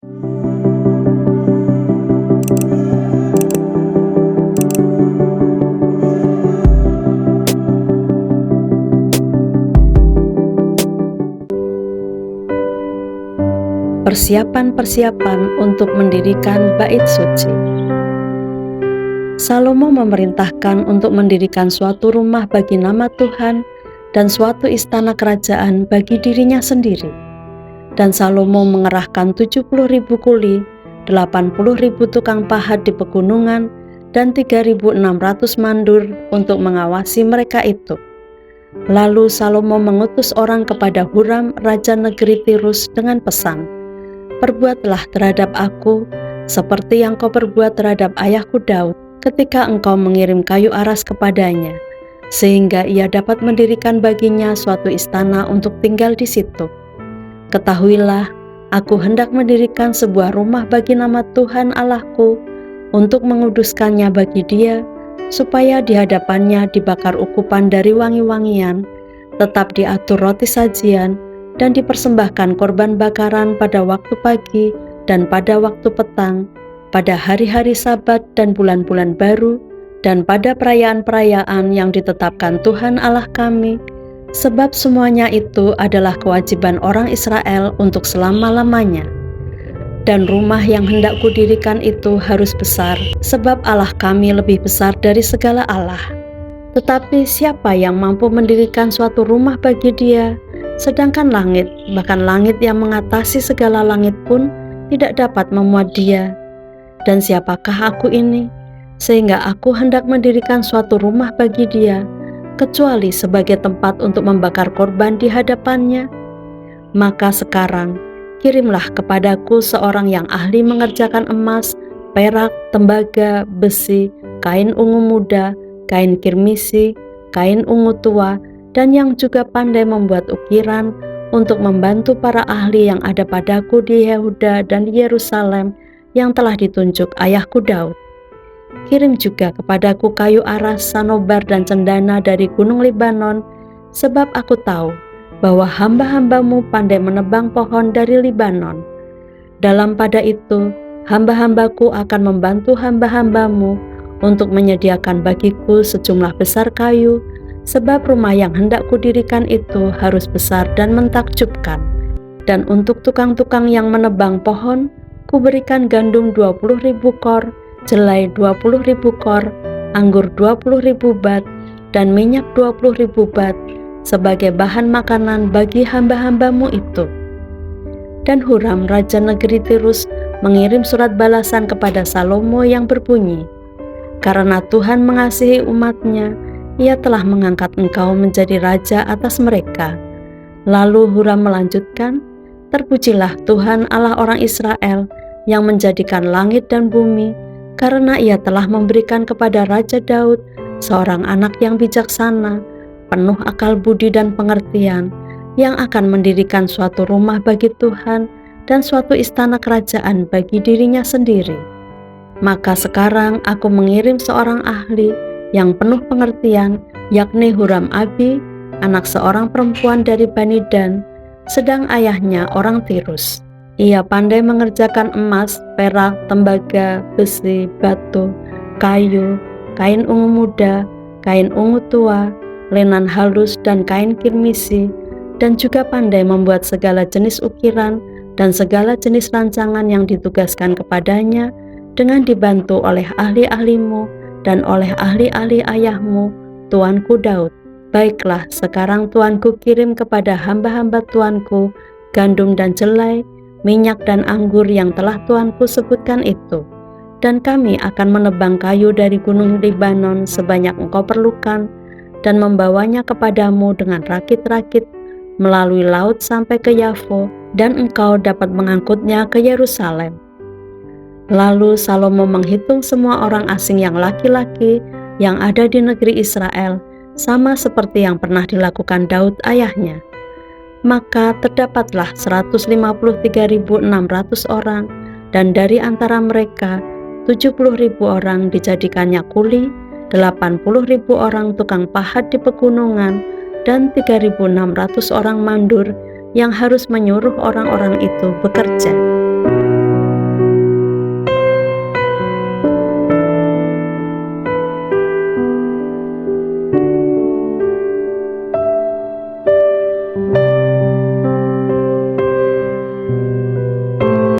Persiapan-persiapan untuk mendirikan bait suci. Salomo memerintahkan untuk mendirikan suatu rumah bagi nama Tuhan dan suatu istana kerajaan bagi dirinya sendiri. Dan Salomo mengerahkan 70.000 kuli, 80.000 tukang pahat di pegunungan, dan 3.600 mandur untuk mengawasi mereka itu. Lalu Salomo mengutus orang kepada Huram, raja negeri Tirus dengan pesan, "Perbuatlah terhadap aku seperti yang kau perbuat terhadap ayahku Daud ketika engkau mengirim kayu aras kepadanya, sehingga ia dapat mendirikan baginya suatu istana untuk tinggal di situ. Ketahuilah, aku hendak mendirikan sebuah rumah bagi nama Tuhan Allahku untuk menguduskannya bagi Dia, supaya di hadapannya dibakar ukupan dari wangi-wangian, tetap diatur roti sajian, dan dipersembahkan korban bakaran pada waktu pagi dan pada waktu petang, pada hari-hari Sabat dan bulan-bulan baru, dan pada perayaan-perayaan yang ditetapkan Tuhan Allah kami, sebab semuanya itu adalah kewajiban orang Israel untuk selama-lamanya. Dan rumah yang hendak kudirikan itu harus besar, sebab Allah kami lebih besar dari segala Allah. Tetapi siapa yang mampu mendirikan suatu rumah bagi Dia, sedangkan langit, bahkan langit yang mengatasi segala langit pun tidak dapat memuat Dia? Dan siapakah aku ini, sehingga aku hendak mendirikan suatu rumah bagi Dia, kecuali sebagai tempat untuk membakar korban di hadapannya? Maka sekarang kirimlah kepadaku seorang yang ahli mengerjakan emas, perak, tembaga, besi, kain ungu muda, kain kirmisi, kain ungu tua, dan yang juga pandai membuat ukiran untuk membantu para ahli yang ada padaku di Yehuda dan Yerusalem yang telah ditunjuk ayahku Daud. Kirim juga kepadaku kayu aras, sanobar, dan cendana dari gunung Libanon, sebab aku tahu bahwa hamba-hambamu pandai menebang pohon dari Libanon. Dalam pada itu, hamba-hambaku akan membantu hamba-hambamu untuk menyediakan bagiku sejumlah besar kayu, sebab rumah yang hendak kudirikan itu harus besar dan mentakjubkan. Dan untuk tukang-tukang yang menebang pohon, kuberikan gandum 20.000 kor, jelai 20.000 kor, anggur 20.000 bat, dan minyak 20.000 bat, sebagai bahan makanan bagi hamba-hambamu itu." Dan Huram, raja negeri Tirus, mengirim surat balasan kepada Salomo yang berbunyi, "Karena Tuhan mengasihi umat-Nya, Ia telah mengangkat engkau menjadi raja atas mereka." Lalu Huram melanjutkan, "Terpujilah Tuhan Allah orang Israel yang menjadikan langit dan bumi, karena Ia telah memberikan kepada Raja Daud seorang anak yang bijaksana, penuh akal budi dan pengertian, yang akan mendirikan suatu rumah bagi Tuhan dan suatu istana kerajaan bagi dirinya sendiri. Maka sekarang aku mengirim seorang ahli yang penuh pengertian, yakni Huram-Abi, anak seorang perempuan dari Bani Dan, sedang ayahnya orang Tirus. Ia pandai mengerjakan emas, perak, tembaga, besi, batu, kayu, kain ungu muda, kain ungu tua, lenan halus, dan kain kirmisi, dan juga pandai membuat segala jenis ukiran dan segala jenis rancangan yang ditugaskan kepadanya, dengan dibantu oleh ahli-ahlimu dan oleh ahli-ahli ayahmu, tuanku Daud. Baiklah, sekarang tuanku kirim kepada hamba-hamba tuanku gandum dan jelai, minyak dan anggur yang telah tuanku sebutkan itu, dan kami akan menebang kayu dari gunung Libanon sebanyak engkau perlukan, dan membawanya kepadamu dengan rakit-rakit melalui laut sampai ke Yafo, dan engkau dapat mengangkutnya ke Yerusalem." Lalu Salomo menghitung semua orang asing yang laki-laki yang ada di negeri Israel, sama seperti yang pernah dilakukan Daud ayahnya. Maka terdapatlah 153.600 orang, dan dari antara mereka 70.000 orang dijadikannya kuli, 80.000 orang tukang pahat di pegunungan, dan 3.600 orang mandur yang harus menyuruh orang-orang itu bekerja.